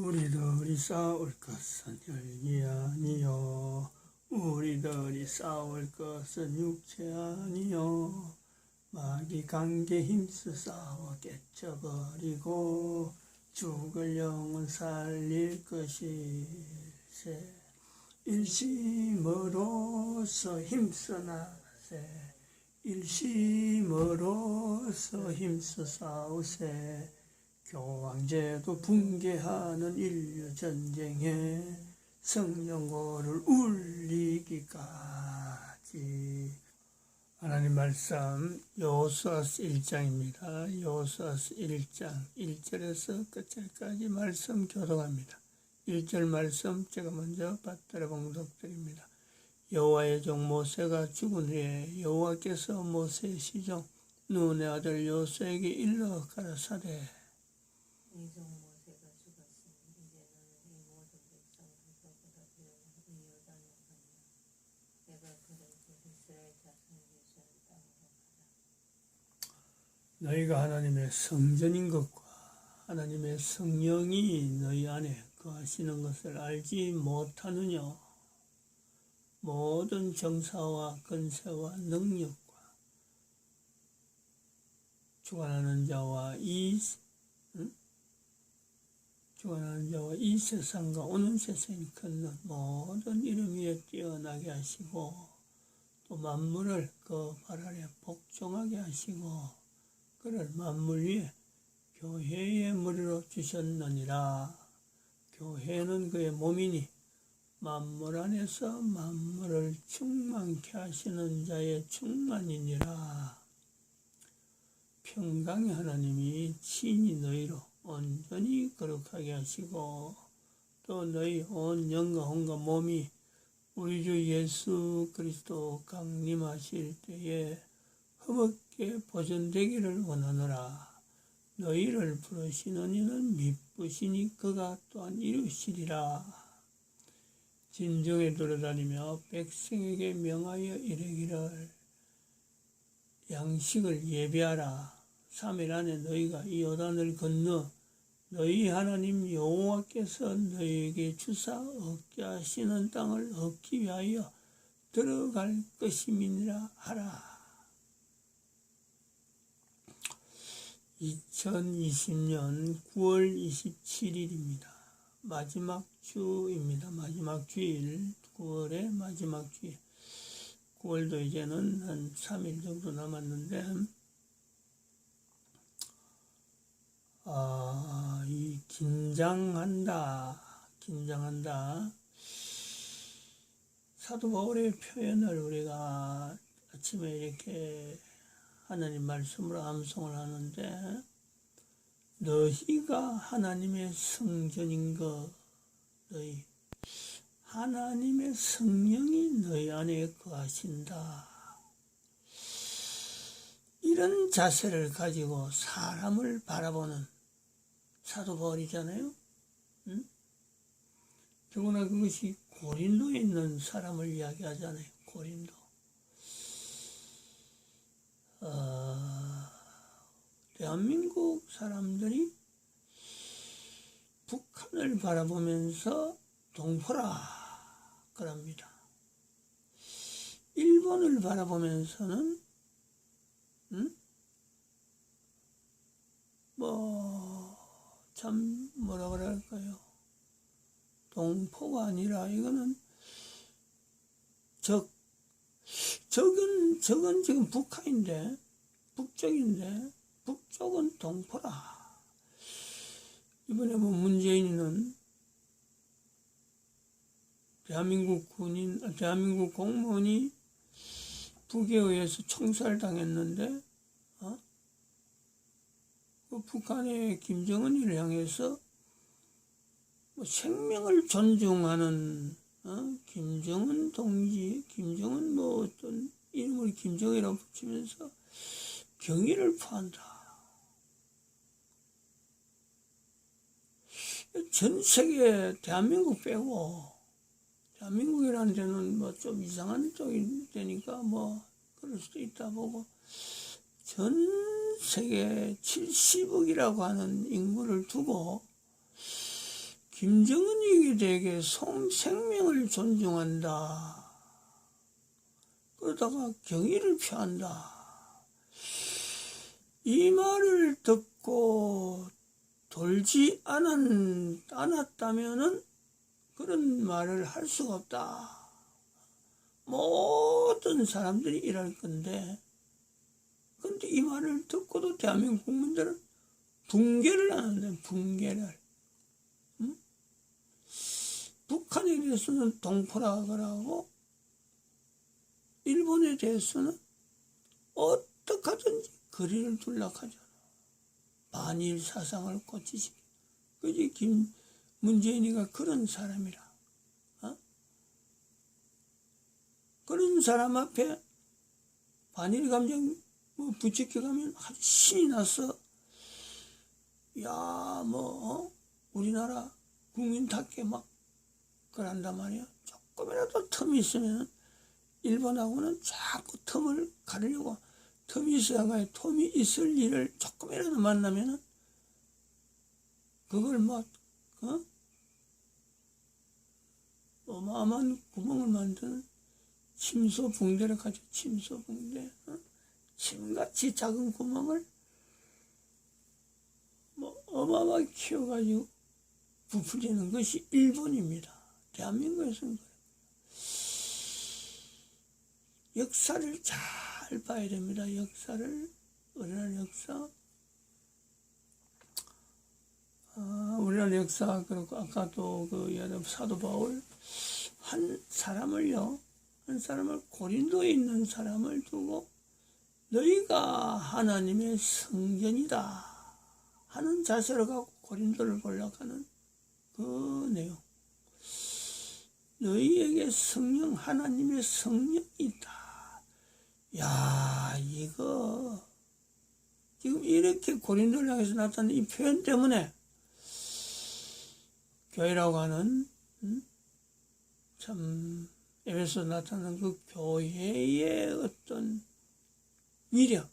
우리들이 싸울 것은 혈기 아니요 우리들이 싸울 것은 육체 아니요 마귀 관계 힘써 싸워 깨쳐버리고 죽을 영혼 살릴 것이세. 일심으로서 힘써 나세. 일심으로서 힘써 싸우세. 교황제도 붕괴하는 인류 전쟁에 성령고를 울리기까지. 하나님 말씀 여호수아서 1장입니다. 여호수아서 1장 1절에서 끝절까지 말씀 교독합니다. 1절 말씀 제가 먼저 받들어 봉독드립니다. 여호와의 종 모세가 죽은 후에 여호와께서 모세의 시종 눈의 아들 여호수아에게 일러 가라사대 네 종 모세가 죽었으니 이제 너는 이 모든 백성들보다 의로운 요단을 건너 내가 그를 이스라엘 자손에게 주는 땅으로 가라. 너희가 하나님의 성전인 것과 하나님의 성령이 너희 안에 거하시는 것을 알지 못하느냐. 모든 정사와 권세와 능력과 주관하는 자와 이 세상과 오는 세상이 걷는 모든 이름 위에 뛰어나게 하시고 또 만물을 그 발 아래 복종하게 하시고 그를 만물 위에 교회의 머리로 주셨느니라. 교회는 그의 몸이니 만물 안에서 만물을 충만케 하시는 자의 충만이니라. 평강의 하나님이 친히 너희로 온전히 거룩하게 하시고 또 너희 온 영과 혼과 몸이 우리 주 예수 그리스도 강림하실 때에 흠없게 보존되기를 원하노라. 너희를 부르시는 이는 미쁘시니 그가 또한 이루시리라. 진정에 돌아다니며 백성에게 명하여 이르기를 양식을 예비하라. 3일 안에 너희가 이 요단을 건너 너희 하나님 여호와께서 너희에게 주사 얻게 하시는 땅을 얻기 위하여 들어갈 것임이니라 하라. 2020년 9월 27일입니다. 마지막 주입니다. 마지막 주일, 9월의 마지막 주일. 9월도 이제는 한 3일 정도 남았는데 이 긴장한다. 사도 바울의 표현을 우리가 아침에 이렇게 하나님 말씀으로 암송을 하는데 너희가 하나님의 성전인 것, 너희 하나님의 성령이 너희 안에 거하신다. 이런 자세를 가지고 사람을 바라보는 사도 바울이잖아요. 더구나 그것이 고린도에 있는 사람을 이야기하잖아요. 고린도. 대한민국 사람들이 북한을 바라보면서 동포라 그럽니다. 일본을 바라보면서는 참 뭐라 그럴까요? 동포가 아니라 이거는 적은 지금 북한인데 북쪽인데 북쪽은 동포라. 이번에 문재인은 대한민국 공무원이 북에 의해서 총살당했는데 그 북한의 김정은이를 향해서 생명을 존중하는 김정은 동지, 김정은 어떤 이름을 김정이라고 붙이면서 경의를 표한다. 전 세계 대한민국 빼고 대한민국이라는 데는 좀 이상한 쪽이 되니까 그럴 수도 있다 보고 전 세계 70억이라고 하는 인구를 두고 김정은이 되게 생명을 존중한다. 그러다가 경의를 표한다. 이 말을 듣고 돌지 않았다면은 그런 말을 할 수가 없다. 모든 사람들이 이럴 건데, 근데 이 말을 듣고도 대한민국 국민들은 붕괴를 하는데, 붕괴를. 응? 북한에 대해서는 동포락을 하고, 일본에 대해서는 어떻게 하든지 거리를 둘락하잖아. 반일 사상을 고치지. 그지 문재인이가 그런 사람이라. 어? 그런 사람 앞에 반일 감정 부추겨 가면 아주 신이 나서 우리나라 국민답게 막 그런단 말이야. 조금이라도 틈이 있으면 일본하고는 자꾸 틈을 가리려고 틈이 있을 일을 조금이라도 만나면은 그걸 어마어마한 구멍을 만드는 침소붕대를 가지고 침소붕대, 침같이 작은 구멍을 어마어마하게 키워가지고 부풀리는 것이 일본입니다. 대한민국에서는 그래요. 역사를 잘 봐야 됩니다. 우리나라 역사, 그리고 아까도 사도 바울, 한 사람을 고린도에 있는 사람을 두고 너희가 하나님의 성전이다 하는 자세를 갖고 고린도를 보려고 그 내용. 너희에게 하나님의 성령이 있다. 야, 이거 지금 이렇게 고린도를 향해서 나타난 이 표현 때문에 교회라고 하는 참 에베소 나타나는 그 교회의 어떤 위력,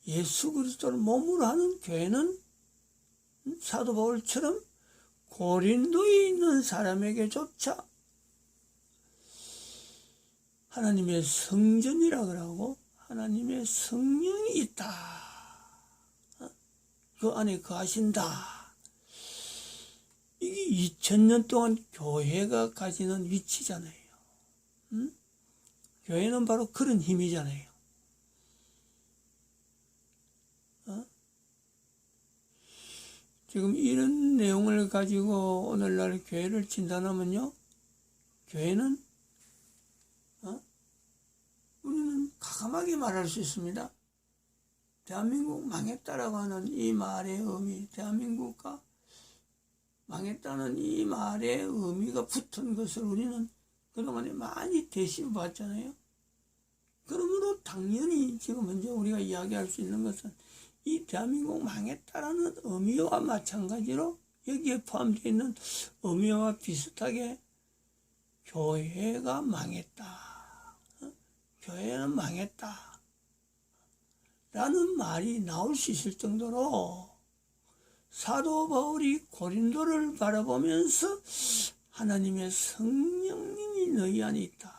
예수 그리스도를 몸으로 하는 교회는 사도 바울처럼 고린도에 있는 사람에게조차 하나님의 성전이라 그러고 하나님의 성령이 있다. 그 안에 거하신다. 이게 2000년 동안 교회가 가지는 위치잖아요. 교회는 바로 그런 힘이잖아요. 지금 이런 내용을 가지고 오늘날 교회를 진단하면요, 교회는 우리는 가감하게 말할 수 있습니다. 대한민국 망했다라고 하는 이 말의 의미, 대한민국과 망했다는 이 말의 의미가 붙은 것을 우리는 그동안에 많이 대시해 봤잖아요. 그러므로 당연히 지금 현재 우리가 이야기할 수 있는 것은 이 대한민국 망했다라는 의미와 마찬가지로 여기에 포함되어 있는 의미와 비슷하게 교회가 망했다. 교회는 망했다. 라는 말이 나올 수 있을 정도로 사도 바울이 고린도를 바라보면서 하나님의 성령님이 너희 안에 있다.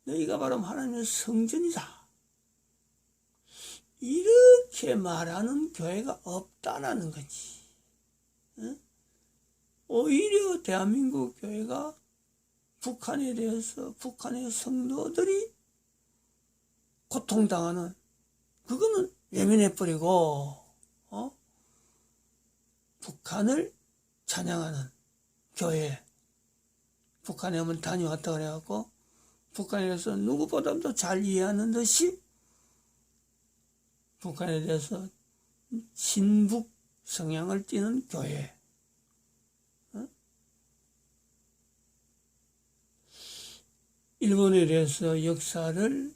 너희가 바로 하나님의 성전이다. 이렇게 말하는 교회가 없다라는 거지. 오히려 대한민국 교회가 북한에 대해서 북한의 성도들이 고통당하는, 그거는 외면해버리고 북한을 찬양하는 교회, 북한에 한번 다녀왔다 그래갖고 북한에 대해서 누구보다도 잘 이해하는 듯이 북한에 대해서 친북 성향을 띠는 교회, 일본에 대해서 역사를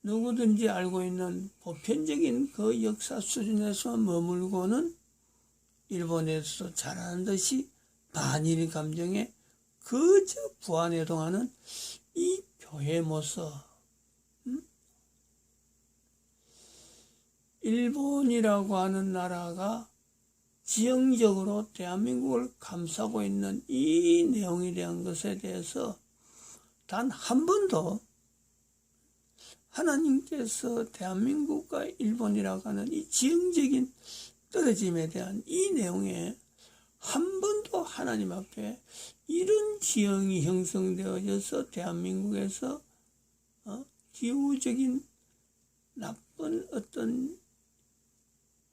누구든지 알고 있는 보편적인 그 역사 수준에서 머물고는 일본에서 잘하는 듯이 반일 감정에 그저 부안해동하는 이 교회 모습. 일본이라고 하는 나라가 지형적으로 대한민국을 감싸고 있는 이 내용에 대한 것에 대해서 단 한 번도 하나님께서 대한민국과 일본이라고 하는 이 지형적인 떨어짐에 대한 이 내용에 한 번도 하나님 앞에 이런 지형이 형성되어져서 대한민국에서 기후적인 나쁜 어떤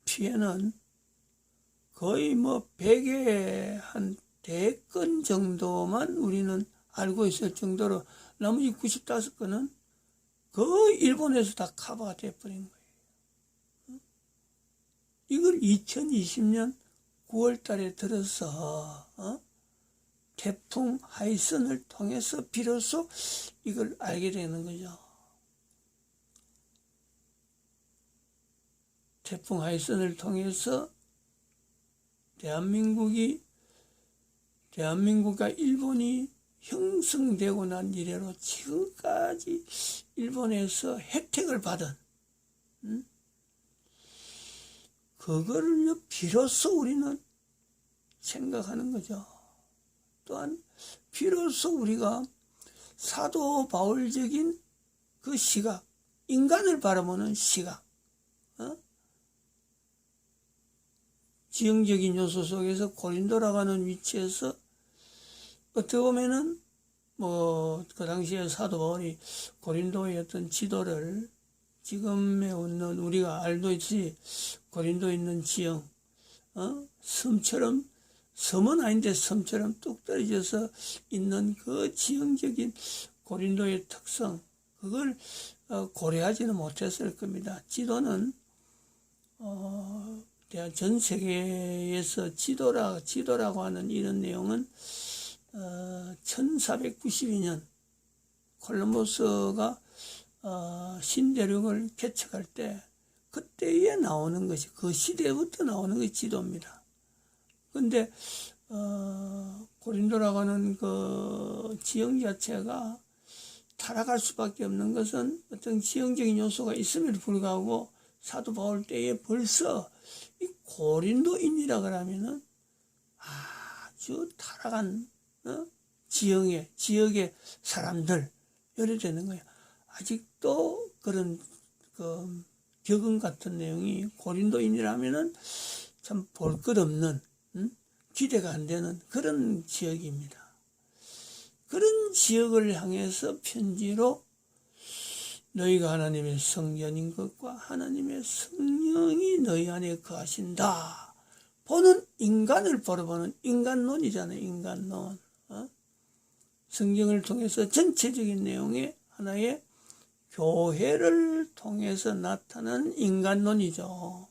피해는 거의 뭐 100의 한 대건 정도만 우리는 알고 있을 정도로 나머지 95건은 거의 일본에서 다 커버가 돼버린 거예요. 이걸 2020년 9월 달에 들어서 태풍 하이슨을 통해서 비로소 이걸 알게 되는 거죠. 태풍 하이슨을 통해서 대한민국과 일본이 형성되고 난 이래로 지금까지 일본에서 혜택을 받은 그거를 비로소 우리는 생각하는 거죠. 또한 비로소 우리가 사도 바울적인 그 시각, 인간을 바라보는 시각, 지형적인 요소 속에서 고린도라고 하는 위치에서 어떻게 보면은 그 당시에 사도 바울이 고린도의 어떤 지도를 지금에 있는 우리가 알고 있지 고린도에 있는 지형, 섬처럼, 섬은 아닌데 섬처럼 뚝 떨어져서 있는 그 지형적인 고린도의 특성, 그걸 고려하지는 못했을 겁니다. 지도는 전 세계에서 지도라고 하는 이런 내용은 1492년 콜럼버스가 신대륙을 개척할 때 그때에 나오는 것이 그 시대부터 나오는 것이 지도입니다. 근데 고린도라고 하는 그 지형 자체가 타락할 수밖에 없는 것은 어떤 지형적인 요소가 있음에도 불구하고 사도 바울 때에 벌써 이 고린도인이라 그러면은 아주 타락한 지역의 사람들 이래 되는 거예요. 아직도 그런 격언 같은 내용이 고린도인이라면은 참 볼 것 없는 기대가 안 되는 그런 지역입니다. 그런 지역을 향해서 편지로 너희가 하나님의 성전인 것과 하나님의 성령이 너희 안에 거하신다. 보는 인간을 바라보는 인간론이잖아요. 인간론. 성경을 통해서 전체적인 내용의 하나의 교회를 통해서 나타나는 인간론이죠.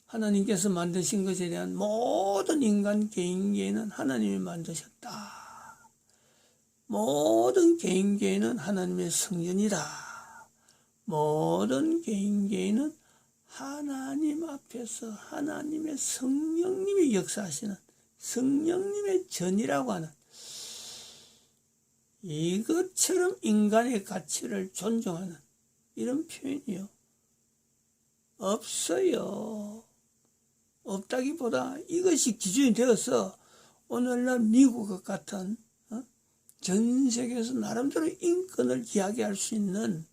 하나님께서 만드신 것에 대한 모든 인간 개인계는 하나님이 만드셨다. 모든 개인계는 하나님의 성전이다. 모든 개인계는 하나님 앞에서 하나님의 성령님이 역사하시는 성령님의 전이라고 하는 이것처럼 인간의 가치를 존중하는 이런 표현이요. 없어요. 없다기보다 이것이 기준이 되어서 오늘날 미국 같은 전 세계에서 나름대로 인권을 이야기할 수 있는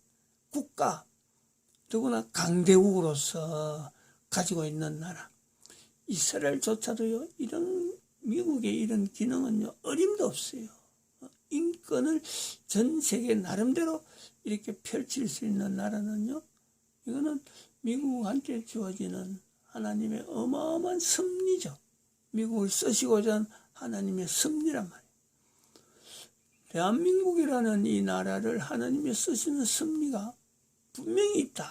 국가, 더구나 강대국으로서 가지고 있는 나라. 이스라엘조차도요, 미국의 이런 기능은요, 어림도 없어요. 인권을 전 세계 나름대로 이렇게 펼칠 수 있는 나라는요, 이거는 미국한테 주어지는 하나님의 어마어마한 섭리죠. 미국을 쓰시고자 한 하나님의 섭리란 말이에요. 대한민국이라는 이 나라를 하나님이 쓰시는 섭리가 분명히 있다.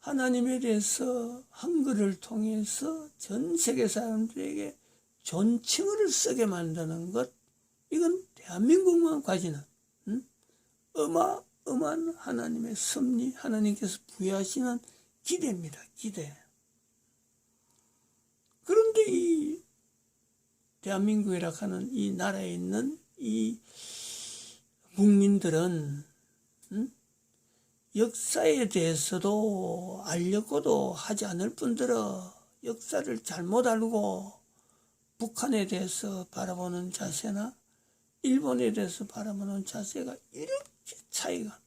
하나님에 대해서 한글을 통해서 전 세계 사람들에게 존칭어를 쓰게 만드는 것, 이건 대한민국만 가지는 어마어마한 하나님의 섭리, 하나님께서 부여하시는 기대입니다. 기대. 그런데 이 대한민국이라 하는 이 나라에 있는 이 국민들은 역사에 대해서도 알려고도 하지 않을 뿐더러 역사를 잘못 알고 북한에 대해서 바라보는 자세나 일본에 대해서 바라보는 자세가 이렇게 차이가,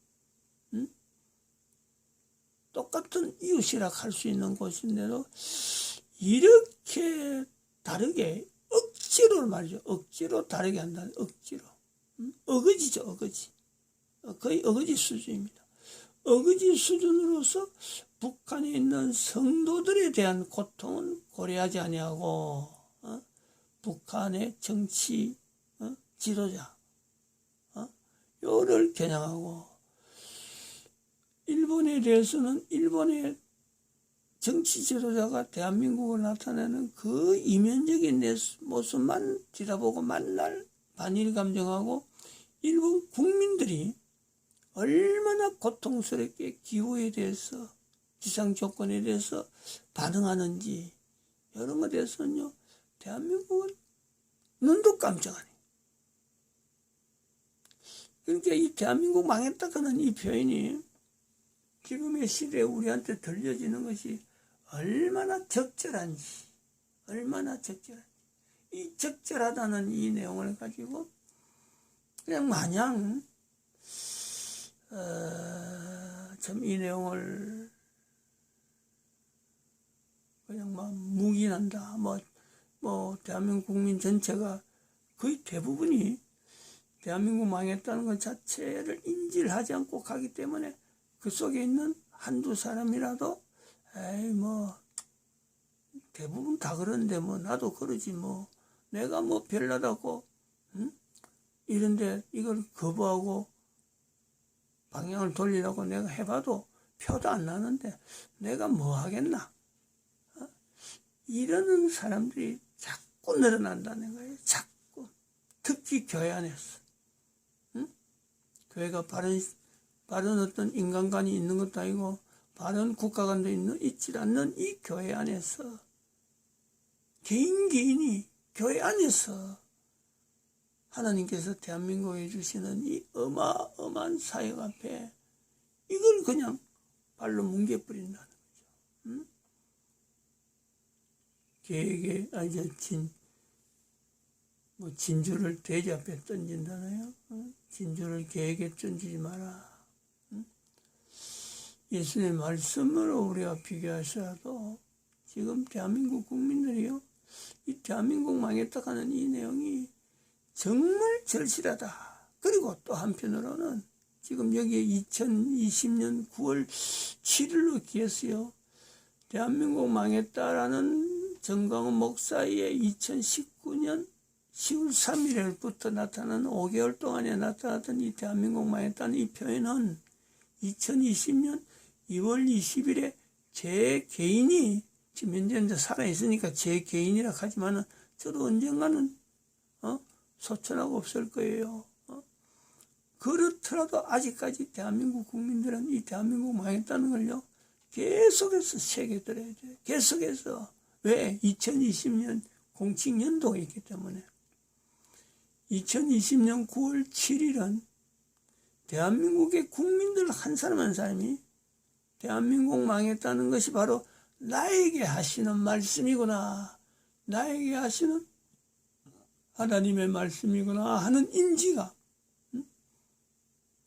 똑같은 이웃이라 할 수 있는 곳인데도 이렇게 다르게 억지로 말이죠. 억지로 다르게 한다는, 억지로. 어거지죠, 어거지. 거의 어거지 수준입니다. 어거지 수준으로서 북한에 있는 성도들에 대한 고통은 고려하지 아니하고, 북한의 정치 지도자 요를 겨냥하고, 일본에 대해서는 일본의 정치 지도자가 대한민국을 나타내는 그 이면적인 모습만 뒤다보고 만날 반일 감정하고, 일본 국민들이 얼마나 고통스럽게 기후에 대해서, 기상 조건에 대해서 반응하는지 이런 것에 대해서는요, 대한민국은 눈도 깜짝 안 해요. 그러니까 이 대한민국 망했다가는 이 표현이 지금의 시대에 우리한테 들려지는 것이 얼마나 적절한지, 얼마나 적절한지. 이 적절하다는 이 내용을 가지고 그냥 마냥 참 이 내용을 그냥 막 묵인한다. 뭐 대한민국 국민 전체가 거의 대부분이 대한민국 망했다는 것 자체를 인지를 하지 않고 가기 때문에 그 속에 있는 한두 사람이라도 에이 뭐 대부분 다 그런데 뭐 나도 그러지 뭐 내가 뭐 별나다고 이런데 이걸 거부하고 방향을 돌리려고 내가 해봐도 표도 안 나는데 내가 뭐 하겠나, 이러는 사람들이 자꾸 늘어난다는 거예요. 자꾸. 특히 교회 안에서. 교회가 바른 어떤 인간관이 있는 것도 아니고 바른 국가관도 있지 않는 이 교회 안에서 개인이 교회 안에서 하나님께서 대한민국에 주시는 이 어마어마한 사역 앞에 이걸 그냥 발로 뭉개버린다는 거죠. 계획에 진주를 돼지 앞에 던진다나요? 진주를 계획에 던지지 마라. 예수님의 말씀으로 우리가 비교하셔도 지금 대한민국 국민들이요, 이 대한민국 망했다 하는 이 내용이 정말 절실하다. 그리고 또 한편으로는 지금 여기에 2020년 9월 7일로 기했어요. 대한민국 망했다라는 정광훈 목사의 2019년 10월 3일부터 나타난 5개월 동안에 나타났던 이 대한민국 망했다는 이 표현은 2020년 2월 20일에 제 개인이, 지금 현재 살아있으니까 제 개인이라 하지만은 저도 언젠가는 소천하고 없을 거예요. 그렇더라도 아직까지 대한민국 국민들은 이 대한민국 망했다는 걸요, 계속해서 새겨들어야 돼요. 계속해서. 왜? 2020년 공칙연도가 있기 때문에. 2020년 9월 7일은 대한민국의 국민들 한 사람 한 사람이 대한민국 망했다는 것이 바로 나에게 하시는 말씀이구나, 나에게 하시는 하나님의 말씀이구나 하는 인지가,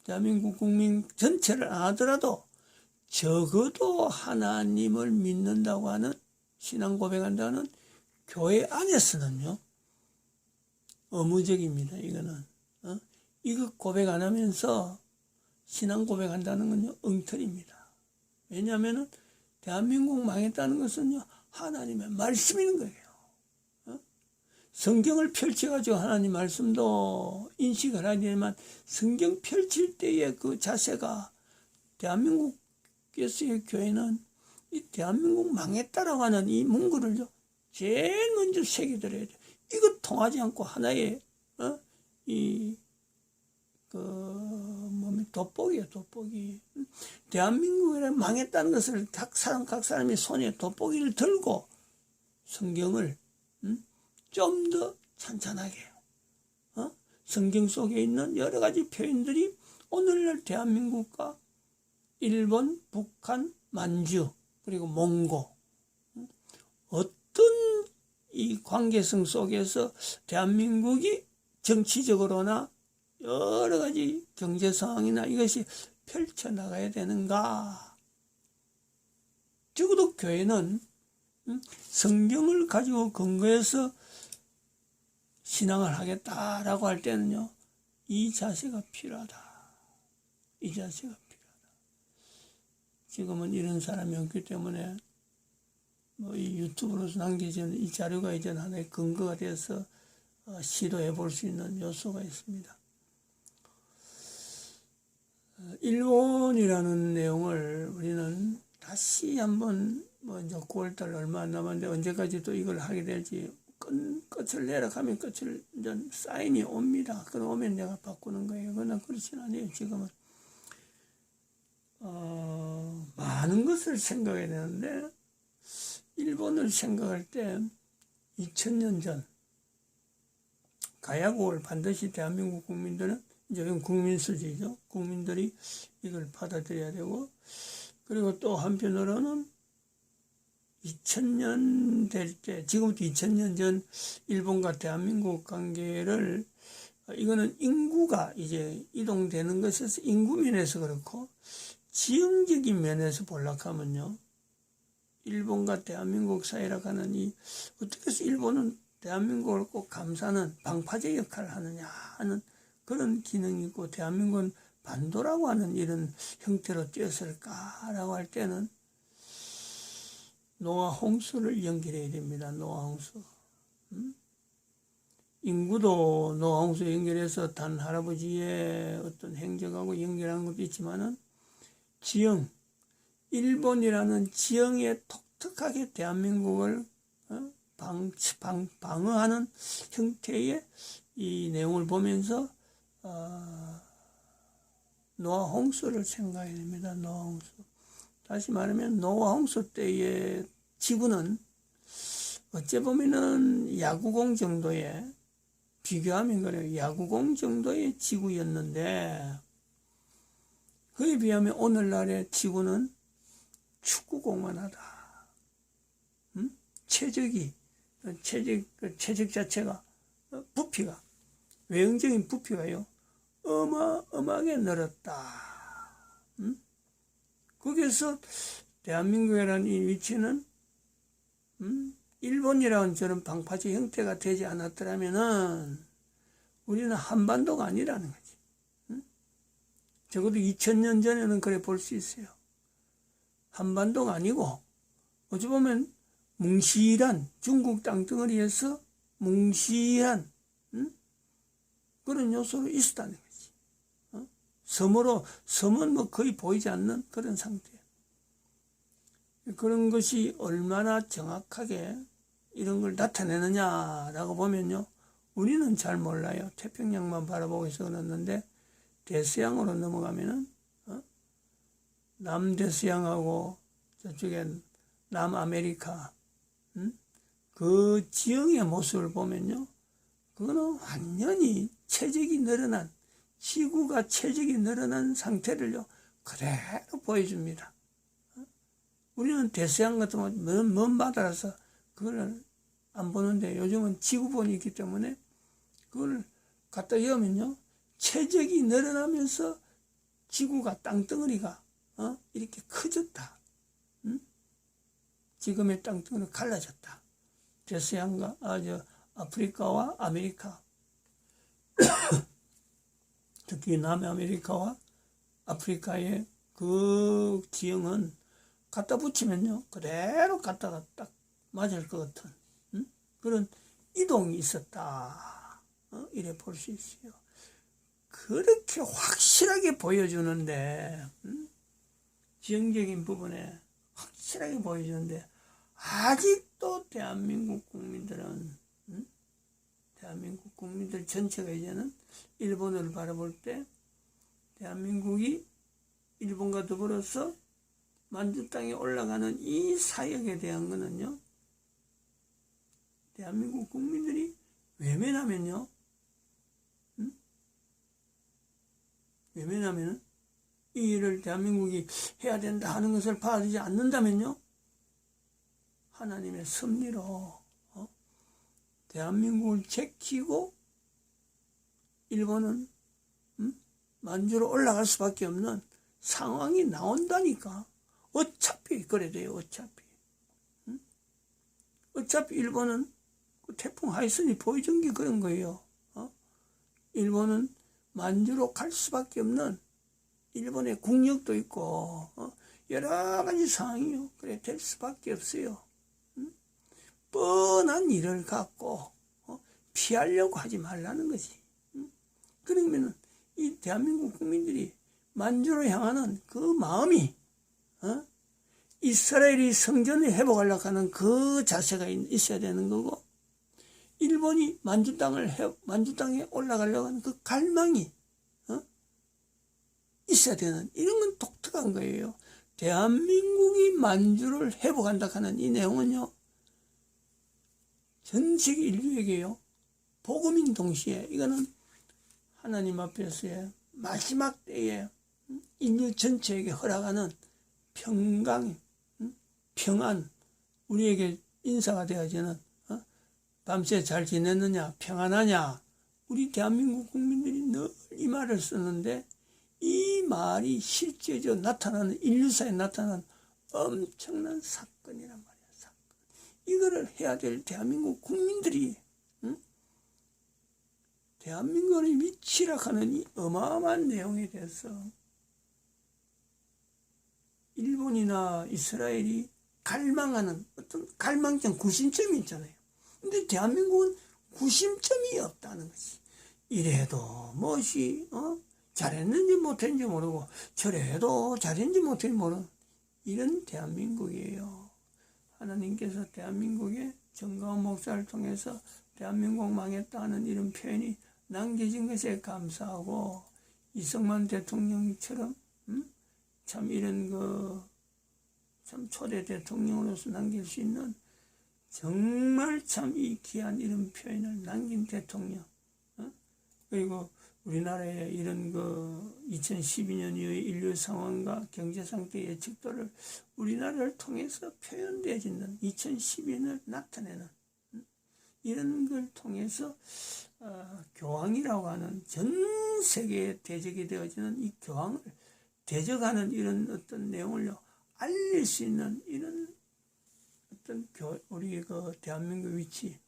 대한민국 국민 전체를 안 하더라도 적어도 하나님을 믿는다고 하는, 신앙 고백한다는 교회 안에서는요, 의무적입니다. 이거는 이거 고백 안 하면서 신앙 고백한다는 건요, 엉터리입니다. 왜냐하면은 대한민국 망했다는 것은요, 하나님의 말씀인 거예요. 성경을 펼쳐가지고 하나님 말씀도 인식을 해야 되지만, 성경 펼칠 때의 그 자세가, 대한민국에서의 교회는 이 대한민국 망했다라고 하는 이 문구를요, 제일 먼저 새겨들어야 돼요. 이거 통하지 않고 하나의 돋보기예요, 돋보기. 대한민국이 망했다는 것을 각 사람이 손에 돋보기를 들고 성경을 좀 더 찬찬하게, 성경 속에 있는 여러 가지 표현들이 오늘날 대한민국과 일본, 북한, 만주, 그리고 몽고, 어떤 이 관계성 속에서 대한민국이 정치적으로나 여러 가지 경제 상황이나 이것이 펼쳐나가야 되는가? 적어도 교회는 성경을 가지고 근거해서 신앙을 하겠다라고 할 때는요, 이 자세가 필요하다. 이 자세가 필요하다. 지금은 이런 사람이 없기 때문에 이 유튜브로서 남겨지는 이 자료가 이제 하나의 근거가 되어서 시도해 볼 수 있는 요소가 있습니다. 일본이라는 내용을 우리는 다시 한번 이제 9월달 얼마 안 남았는데 언제까지 또 이걸 하게 될지 끝을 내려가면 끝을 이제 사인이 옵니다. 그럼 오면 내가 바꾸는 거예요. 그러나 그렇진 않아요. 지금은 많은 것을 생각해야 되는데 일본을 생각할 때 2000년 전 가야국을 반드시 대한민국 국민들은 이제 이건 국민수지죠. 국민들이 이걸 받아들여야 되고, 그리고 또 한편으로는 2000년 될 때, 지금부터 2000년 전 일본과 대한민국 관계를, 이거는 인구가 이제 이동되는 것에서 인구 면에서 그렇고, 지형적인 면에서 볼락하면요, 일본과 대한민국 사이라고 하는 어떻게 해서 일본은 대한민국을 꼭 감싸는 방파제 역할을 하느냐 하는 그런 기능이 있고, 대한민국은 반도라고 하는 이런 형태로 뛰었을까라고 할 때는 노아 홍수를 연결해야 됩니다. 노아 홍수. 인구도 노아 홍수 연결해서 단 할아버지의 어떤 행적하고 연결하는 것도 있지만은 지형, 일본이라는 지형에 독특하게 대한민국을 방어하는 형태의 이 내용을 보면서 노아 홍수를 생각해야 됩니다. 노아 홍수. 다시 말하면 노아 홍수 때의 지구는 어째 보면은 야구공 정도의, 비교하면 그래요. 야구공 정도의 지구였는데 그에 비하면 오늘날의 지구는 축구공만 하다. 체적 자체가, 부피가, 외형적인 부피가요, 어마어마하게 늘었다. 거기서 대한민국이라는 이 위치는, 일본이라는 저런 방파제 형태가 되지 않았더라면은 우리는 한반도가 아니라는 거지. 적어도 2000년 전에는 그래 볼 수 있어요. 한반도가 아니고, 어찌 보면 뭉실한 중국 땅덩어리에서 뭉실한 그런 요소로 있었다는 거지. 섬은 뭐 거의 보이지 않는 그런 상태. 그런 것이 얼마나 정확하게 이런 걸 나타내느냐라고 보면요, 우리는 잘 몰라요. 태평양만 바라보고 있어 그랬는데 대서양으로 넘어가면은 남대서양하고 저쪽엔 남아메리카, 그 지형의 모습을 보면요, 그거는 완전히 체적이 늘어난, 지구가 체적이 늘어난 상태를요 그대로 보여줍니다. 우리는 대서양 같은 먼 바다라서 그걸 안 보는데 요즘은 지구본이 있기 때문에 그걸 갖다 여면요, 체적이 늘어나면서 지구가, 땅덩어리가 이렇게 커졌다. 지금의 땅덩어리가 갈라졌다. 대서양과 아프리카와 아메리카, 특히 남아메리카와 아프리카의 그 지형은 갖다 붙이면요 그대로 갖다가 딱 맞을 것 같은 그런 이동이 있었다. 이래 볼 수 있어요. 그렇게 확실하게 보여주는데, 지형적인 부분에 확실하게 보여주는데 아직도 대한민국 국민들은, 대한민국 국민들 전체가 이제는 일본을 바라볼 때 대한민국이 일본과 더불어서 만주 땅에 올라가는 이 사역에 대한 거는요, 대한민국 국민들이 외면하면요, 외면하면 이 일을 대한민국이 해야 된다 하는 것을 받아들이지 않는다면요, 하나님의 섭리로 대한민국을 제키고 일본은 만주로 올라갈 수밖에 없는 상황이 나온다니까. 어차피 그래 돼요. 어차피 일본은 그 태풍 하이슨이 보여준 게 그런 거예요. 일본은 만주로 갈 수밖에 없는, 일본의 국력도 있고 여러 가지 상황이요. 그래 될 수밖에 없어요. 뻔한 일을 갖고 피하려고 하지 말라는 거지. 그러면은 이 대한민국 국민들이 만주로 향하는 그 마음이 이스라엘이 성전을 회복하려고 하는 그 자세가 있어야 되는 거고, 일본이 만주 땅에 올라가려고 하는 그 갈망이 있어야 되는, 이런 건 독특한 거예요. 대한민국이 만주를 회복한다 하는 이 내용은요, 전 세계 인류에게요, 복음인 동시에 이거는 하나님 앞에서의 마지막 때에 인류 전체에게 허락하는 평강, 평안, 우리에게 인사가 되어지는, 밤새 잘 지냈느냐, 평안하냐, 우리 대한민국 국민들이 늘 이 말을 쓰는데, 이 말이 실제적으로 나타나는, 인류사에 나타나는 엄청난 사건이란 말이야. 사건. 이거를 해야 될 대한민국 국민들이 대한민국을 미치락하는 이 어마어마한 내용에 대해서 일본이나 이스라엘이 갈망하는 어떤 갈망점, 구심점이 있잖아요. 근데 대한민국은 구심점이 없다는 것이. 이래도 무엇이 잘했는지 못했는지 모르고 저래도 잘했는지 못했는지 모르는 이런 대한민국이에요. 하나님께서 대한민국의 정가운 목사를 통해서 대한민국 망했다 하는 이런 표현이 남겨진 것에 감사하고, 이승만 대통령처럼 참 이런 참 초대 대통령으로서 남길 수 있는 정말 참 이 귀한 이런 표현을 남긴 대통령, 그리고 우리나라의 이런 2012년 이후의 인류 상황과 경제 상태 예측도를 우리나라를 통해서 표현되어지는 2012년을 나타내는 이런 걸 통해서 교황이라고 하는 전 세계에 대적이 되어지는 이 교황을 대적하는 이런 어떤 내용을 알릴 수 있는 이런 어떤 우리 대한민국 위치,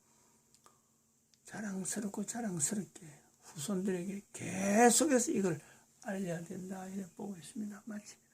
자랑스럽게 후손들에게 계속해서 이걸 알려야 된다, 이렇게 보고 있습니다. 마칩니다.